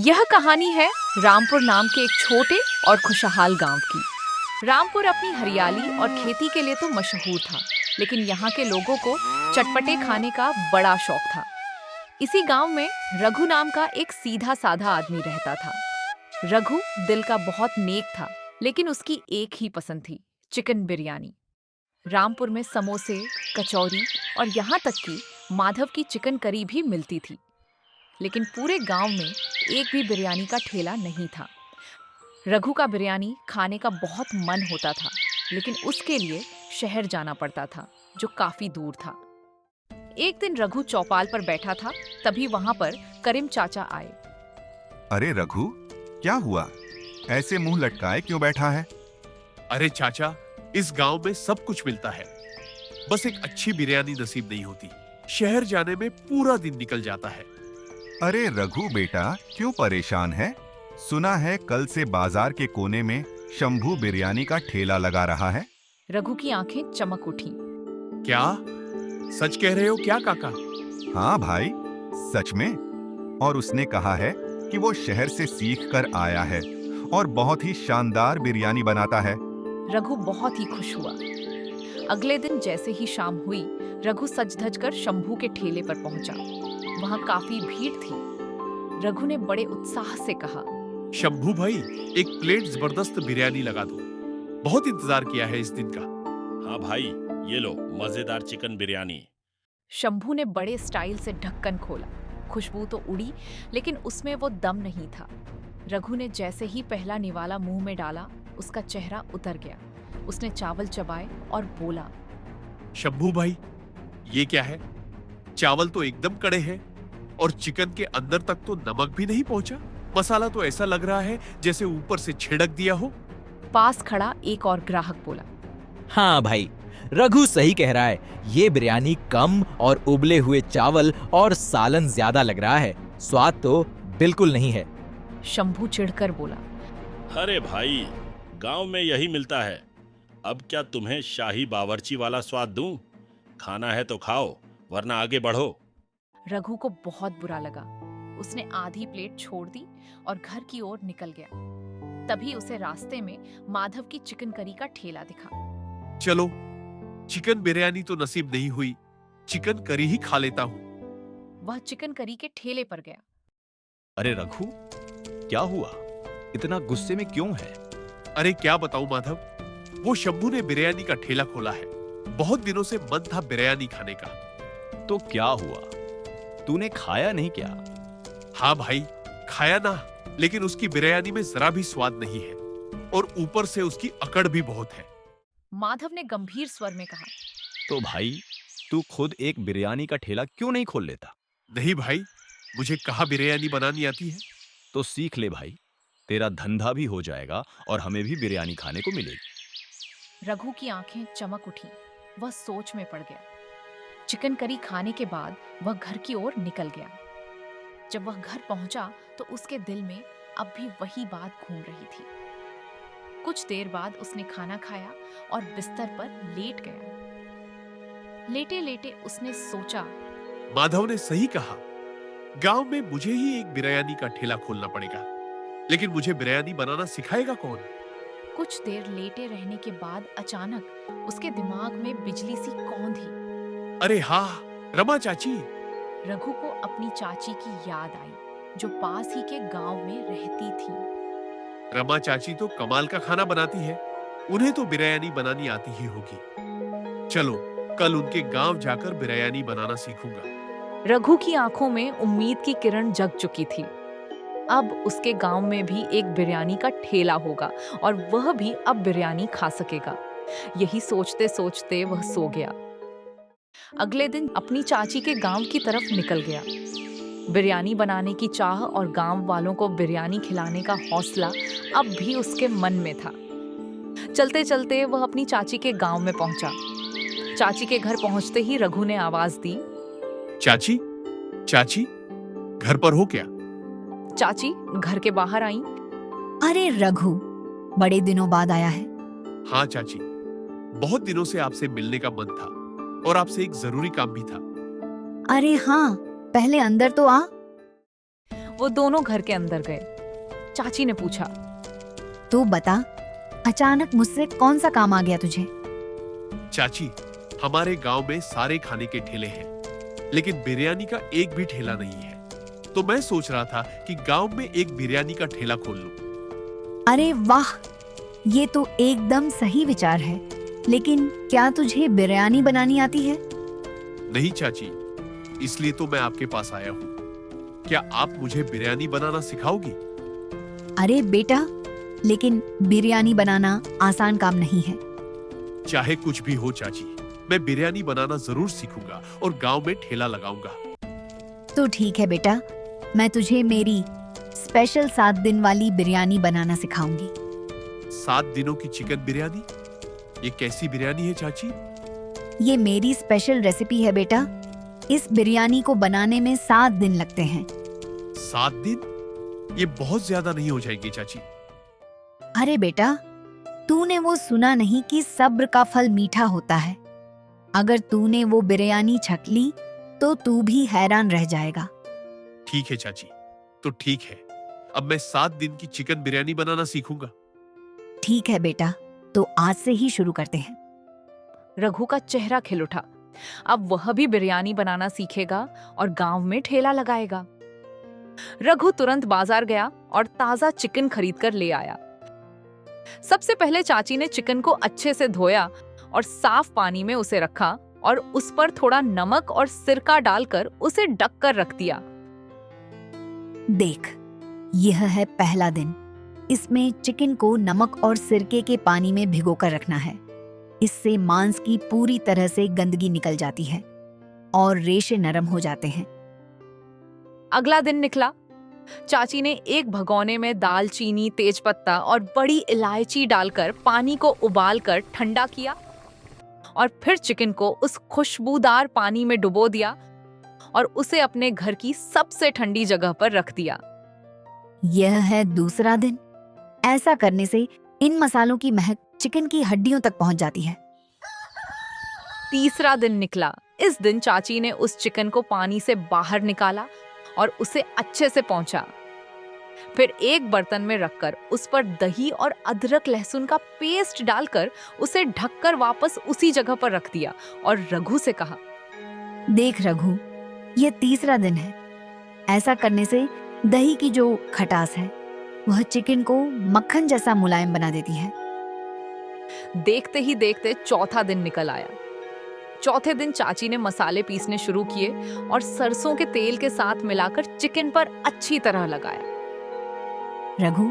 यह कहानी है रामपुर नाम के एक छोटे और खुशहाल गांव की। रामपुर अपनी हरियाली और खेती के लिए तो मशहूर था, लेकिन यहाँ के लोगों को चटपटे खाने का बड़ा शौक था। इसी गांव में रघु नाम का एक सीधा साधा आदमी रहता था। रघु दिल का बहुत नेक था, लेकिन उसकी एक ही पसंद थी, चिकन बिरयानी। रामपुर में समोसे, कचौरी और यहाँ तक कि माधव की चिकन करी भी मिलती थी। लेकिन पूरे गांव में एक भी बिरयानी का ठेला नहीं था। रघु का बिरयानी खाने का बहुत मन होता था, लेकिन उसके लिए शहर जाना पड़ता था, जो काफी दूर था। एक दिन रघु चौपाल पर बैठा था, तभी वहां पर करीम चाचा आए। अरे रघु, क्या हुआ? ऐसे मुंह लटकाए क्यों बैठा है? अरे चाचा, इस गांव में सब कुछ मिलता है, बस एक अच्छी बिरयानी नसीब नहीं होती। शहर जाने में पूरा दिन निकल जाता है। अरे रघु बेटा, क्यों परेशान है? सुना है कल से बाजार के कोने में शंभू बिरयानी का ठेला लगा रहा है। रघु की आंखें चमक उठी। क्या सच कह रहे हो क्या काका? हाँ भाई, सच में। और उसने कहा है कि वो शहर से सीख कर आया है और बहुत ही शानदार बिरयानी बनाता है। रघु बहुत ही खुश हुआ। अगले दिन जैसे ही शाम हुई, रघु सज धज कर शंभू के ठेले पर पहुंचा। वहां काफी भीड़ थी। रघु ने बड़े उत्साह से कहा, शंभू भाई, एक प्लेट जबरदस्त बिरयानी लगा दो। बहुत इंतजार किया है इस दिन का। हाँ भाई, ये लो मजेदार चिकन बिरयानी। शंभू ने बड़े स्टाइल से ढक्कन खोला। खुशबू तो उड़ी, लेकिन उसमें वो दम नहीं था। रघु ने जैसे ही पहला निवाला मुंह में डाला, उसका चेहरा उतर गया। उसने चावल चबाए और बोला, शंभू भाई, ये क्या है? चावल तो एकदम कड़े हैं और चिकन के अंदर तक तो नमक भी नहीं पहुंचा। मसाला तो ऐसा लग रहा है जैसे ऊपर से छिड़क दिया हो। पास खड़ा एक और ग्राहक बोला, हाँ भाई, रघु सही कह रहा है। ये बिरयानी कम और उबले हुए चावल और सालन ज्यादा लग रहा है। स्वाद तो बिल्कुल नहीं है। शंभू चिढ़कर बोला, अरे भाई, गांव में यही मिलता है। अब क्या तुम्हें शाही बावर्ची वाला स्वाद दूं? खाना है तो खाओ, वरना आगे बढ़ो। रघु को बहुत बुरा लगा। उसने आधी प्लेट छोड़ दी और घर की ओर निकल गया। तभी उसे रास्ते में माधव की चिकन करी का ठेला दिखा। चलो, चिकन बिरयानी तो नसीब नहीं हुई, चिकन करी ही खा लेता हूँ। वह चिकन करी के ठेले पर गया। अरे रघु, क्या हुआ? इतना गुस्से में क्यों है? अरे क्या बताऊं माधव, वो शंभू ने बिरयानी का ठेला खोला है। बहुत दिनों से मन था बिरयानी खाने का। तो क्या हुआ? तूने खाया नहीं क्या? हाँ भाई, खाया ना, लेकिन उसकी बिरयानी में जरा भी स्वाद नहीं है और ऊपर से उसकी अकड़ भी बहुत है। माधव ने गंभीर स्वर में कहा, तो भाई, तू खुद एक बिरयानी का ठेला क्यों नहीं खोल लेता? नहीं भाई, मुझे कहाँ बिरयानी बनानी आती है। तो सीख ले भाई, तेरा धंधा भी हो जाएगा और हमें भी बिरयानी खाने को मिलेगी। रघु की आंखें चमक उठी। वह सोच में पड़ गया। चिकन करी खाने के बाद वह घर की ओर निकल गया। जब वह घर पहुंचा तो उसके दिल में अब भी वही बात घूम रही थी। कुछ देर बाद उसने खाना खाया और बिस्तर पर लेट गया। लेटे लेटे उसने सोचा, माधव ने सही कहा, गांव में मुझे ही एक बिरयानी का ठेला खोलना पड़ेगा, लेकिन मुझे बिरयानी बनाना सिखाएगा कौन? कुछ देर लेटे रहने के बाद अचानक उसके दिमाग में बिजली सी कौंधी। अरे हाँ, रमा चाची। रघु को अपनी चाची की याद आई, जो पास ही के गांव में रहती थी। रमा चाची तो कमाल का खाना बनाती है, उन्हें तो बिरयानी बनानी आती ही होगी। चलो, कल उनके गांव जाकर बिरयानी बनाना सीखूंगा। रघु की आंखों में उम्मीद की किरण जग चुकी थी। अब उसके गांव में भी एक बिरयानी का ठेला होगा और वह भी अब बिरयानी खा सकेगा। यही सोचते सोचते वह सो गया। अगले दिन अपनी चाची के गांव की तरफ निकल गया। बिरयानी बनाने की चाह और गांव वालों को बिरयानी खिलाने का हौसला अब भी उसके मन में था। चलते चलते वह अपनी चाची के गांव में पहुंचा। चाची के घर पहुंचते ही रघु ने आवाज दी, चाची, चाची, घर पर हो क्या? चाची घर के बाहर आई। अरे रघु, बड़े दिनों बाद आया है। हाँ चाची, बहुत दिनों से आपसे मिलने का मन था और आपसे एक जरूरी काम भी था। अरे हाँ, पहले अंदर तो आ। वो दोनों घर के अंदर गए। चाची ने पूछा, तो बता, अचानक मुझसे कौन सा काम आ गया तुझे? चाची, हमारे गांव में सारे खाने के ठेले हैं, लेकिन बिरयानी का एक भी ठेला नहीं है। तो मैं सोच रहा था कि गांव में एक बिरयानी का ठेला खोल लूं। अरे वाह, ये तो एकदम सही विचार है। लेकिन क्या तुझे बिरयानी बनानी आती है? नहीं चाची, इसलिए तो मैं आपके पास आया हूँ। क्या आप मुझे बिरयानी बनाना सिखाओगी? अरे बेटा, लेकिन बिरयानी बनाना आसान काम नहीं है। चाहे कुछ भी हो चाची, मैं बिरयानी बनाना जरूर सीखूंगा और गांव में ठेला लगाऊंगा। तो ठीक है बेटा, मैं तुझे मेरी स्पेशल 7 दिन वाली बिरयानी बनाना सिखाऊंगी। 7 दिनों की चिकन बिरयानी? ये कैसी बिरयानी है चाची? ये मेरी स्पेशल रेसिपी है बेटा। इस बिरयानी को बनाने में 7 दिन लगते हैं। 7 दिन? ये बहुत ज्यादा नहीं हो जाएंगे चाची? अरे बेटा, तूने वो सुना नहीं कि सब्र का फल मीठा होता है? अगर तूने वो बिरयानी छक ली तो तू भी हैरान रह जाएगा। ठीक है चाची, तो ठीक है। अब मैं 7 दिन की चिकन बिरयानी बनाना सीखूंगा। ठीक है बेटा, तो आज से ही शुरू करते हैं। रघु का चेहरा खिल उठा। अब वह भी बिरयानी बनाना सीखेगा और गांव में ठेला लगाएगा। रघु तुरंत बाजार गया और ताजा चिकन खरीद कर ले आया। सबसे पहले चाची ने चिकन को अच्छे से धोया और साफ पानी में उसे रखा और उस पर थोड़ा नमक और सिरका डालकर उसे ढक कर रख दिया। देख, यह है पहला दिन। इसमें चिकन को नमक और सिरके के पानी में भिगोकर रखना है। इससे मांस की पूरी तरह से गंदगी निकल जाती है और रेशे नरम हो जाते हैं। अगला दिन निकला। चाची ने एक भगोने में दालचीनी, तेजपत्ता और बड़ी इलायची डालकर पानी को उबालकर ठंडा किया और फिर चिकन को उस खुशबूदार पानी में डुबो दिया और उसे अपने घर की सबसे ठंडी जगह पर रख दिया। यह है दूसरा दिन। ऐसा करने से इन मसालों की महक चिकन की हड्डियों तक पहुंच जाती है। तीसरा दिन निकला। इस दिन चाची ने उस चिकन को पानी से बाहर निकाला और उसे अच्छे से पोंछा। फिर एक बर्तन में रखकर उस पर दही और अदरक लहसुन का पेस्ट डालकर उसे ढककर वापस उसी जगह पर रख दिया और रघु से कहा, देख रघु, यह तीसरा दिन है। ऐसा करने से दही की जो खटास है वह चिकन को मक्खन जैसा मुलायम बना देती है। देखते ही देखते चौथा दिन निकल आया। चौथे दिन चाची ने मसाले पीसने शुरू किए और सरसों के तेल के साथ मिलाकर चिकन पर अच्छी तरह लगाया। रघु,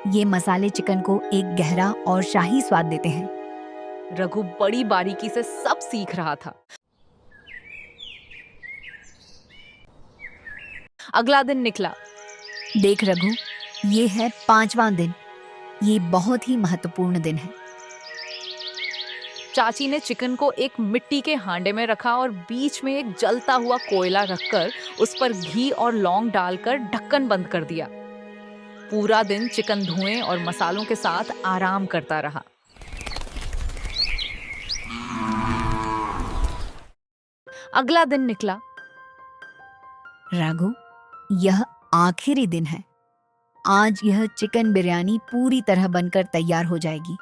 ये मसाले चिकन को एक गहरा और शाही स्वाद देते हैं। रघु बड़ी बारीकी से सब सीख रहा था। अगला दिन निकला। देख रघु, ये है 5वां दिन। ये बहुत ही महत्वपूर्ण दिन है। चाची ने चिकन को एक मिट्टी के हांडे में रखा और बीच में एक जलता हुआ कोयला रखकर उस पर घी और लौंग डालकर ढक्कन बंद कर दिया। पूरा दिन चिकन धुएं और मसालों के साथ आराम करता रहा। अगला दिन निकला। रघु, यह आखिरी दिन है। आज यह चिकन बिरयानी पूरी तरह बनकर तैयार हो जाएगी।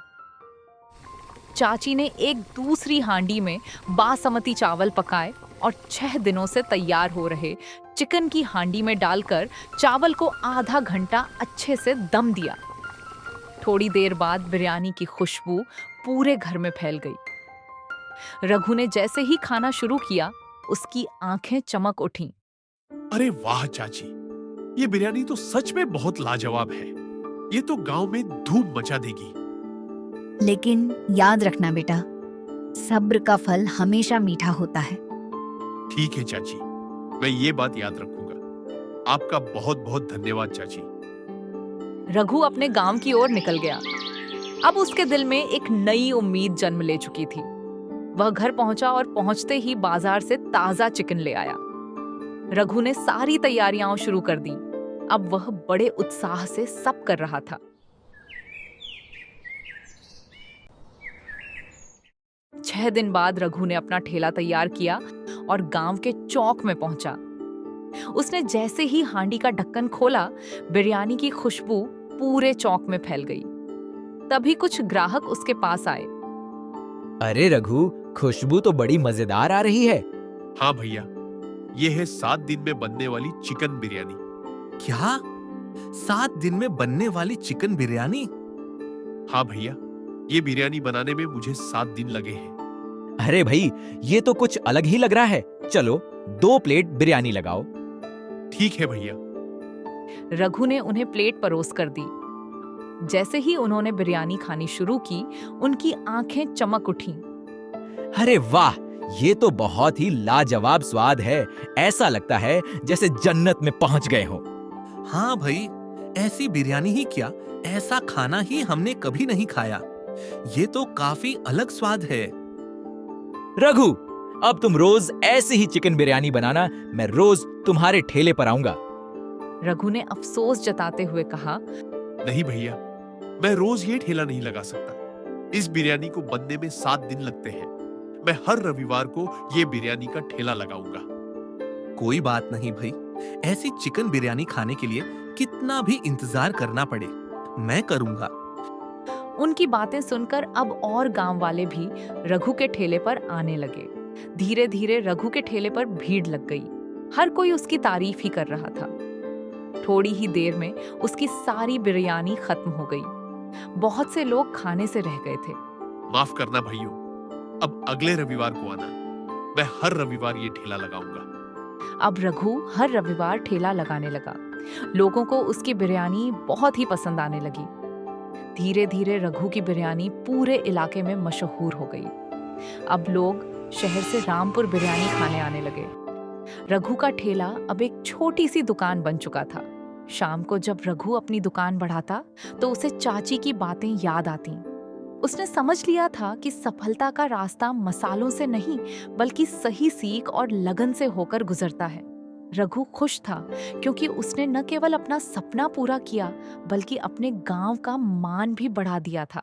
चाची ने एक दूसरी हांडी में बासमती चावल पकाए और 6 दिनों से तैयार हो रहे चिकन की हांडी में डालकर चावल को आधा घंटा अच्छे से दम दिया। थोड़ी देर बाद बिरयानी की खुशबू पूरे घर में फैल गई। रघु ने जैसे ही खाना शुरू किया, उसकी आंखें चमक उठीं। अरे वाह चाची, ये बिरयानी तो सच में बहुत लाजवाब है। ये तो गांव में धूम मचा देगी। लेकिन याद रखना बेटा, सब्र का फल हमेशा मीठा होता है। ठीक है चाची, मैं ये बात याद रखूंगा। आपका बहुत बहुत धन्यवाद चाची। रघु अपने गांव की ओर निकल गया। अब उसके दिल में एक नई उम्मीद जन्म ले चुकी थी। वह घर पहुंचा और पहुंचते ही बाजार से ताजा चिकन ले आया। रघु ने सारी तैयारियां शुरू कर दी। अब वह बड़े उत्साह से सब कर रहा था। 6 दिन बाद रघु ने अपना ठेला तैयार किया और गांव के चौक में पहुंचा। उसने जैसे ही हांडी का ढक्कन खोला, बिरयानी की खुशबू पूरे चौक में फैल गई। तभी कुछ ग्राहक उसके पास आए। अरे रघु, खुशबू तो बड़ी मजेदार आ रही है। हाँ भैया, ये है 7 दिन में बनने वाली चिकन बिरयानी। क्या? 7 दिन में बनने वाली चिकन बिरयानी? हाँ भैया, ये बिरयानी बनाने में मुझे 7 दिन लगे हैं। अरे भाई, ये तो कुछ अलग ही लग रहा है। चलो 2 प्लेट बिरयानी लगाओ। ठीक है भैया। रघु ने उन्हें प्लेट परोस कर दी। जैसे ही उन्होंने बिरयानी खानी शुरू की, उनकी आंखें चमक उठीं। अरे वाह, ये तो बहुत ही लाजवाब स्वाद है। ऐसा लगता है जैसे जन्नत में पहुंच गए हो। हाँ भाई, ऐसी बिरयानी ही क्या, ऐसा खाना ही हमने कभी नहीं खाया। ये तो काफी अलग स्वाद है। रघु, अब तुम रोज ऐसे ही चिकन बिरयानी बनाना, मैं रोज तुम्हारे ठेले पर आऊंगा। रघु ने अफसोस जताते हुए कहा, नहीं भैया, मैं रोज ये ठेला नहीं लगा सकता। इस बिरयानी को बनने में 7 दिन लगते हैं। मैं हर रविवार को ये बिरयानी का ठेला लगाऊंगा। कोई बात नहीं भाई, ऐसी चिकन बिरयानी खाने के लिए कितना भी इंतजार करना पड़े, मैं करूंगा। उनकी बातें सुनकर अब और गांव वाले भी रघु के ठेले पर आने लगे। धीरे धीरे रघु के ठेले पर भीड़ लग गई। हर कोई उसकी तारीफ ही कर रहा था। थोड़ी ही देर में उसकी सारी बिरयानी खत्म हो गई। बहुत से लोग खाने से रह गए थे। माफ करना भाइयों, अब अगले रविवार को आना। मैं हर रविवार ये ठेला लगाऊंगा। अब रघु हर रविवार ठेला लगाने लगा। लोगों को उसकी बिरयानी बहुत ही पसंद आने लगी। धीरे धीरे रघु की बिरयानी पूरे इलाके में मशहूर हो गई। अब लोग शहर से रामपुर बिरयानी खाने आने लगे। रघु का ठेला अब एक छोटी सी दुकान बन चुका था। शाम को जब रघु अपनी दुकान बढ़ाता तो उसे चाची की बातें याद आती। उसने समझ लिया था कि सफलता का रास्ता मसालों से नहीं, बल्कि सही सीख और लगन से होकर गुजरता है। रघु खुश था क्योंकि उसने न केवल अपना सपना पूरा किया, बल्कि अपने गांव का मान भी बढ़ा दिया था।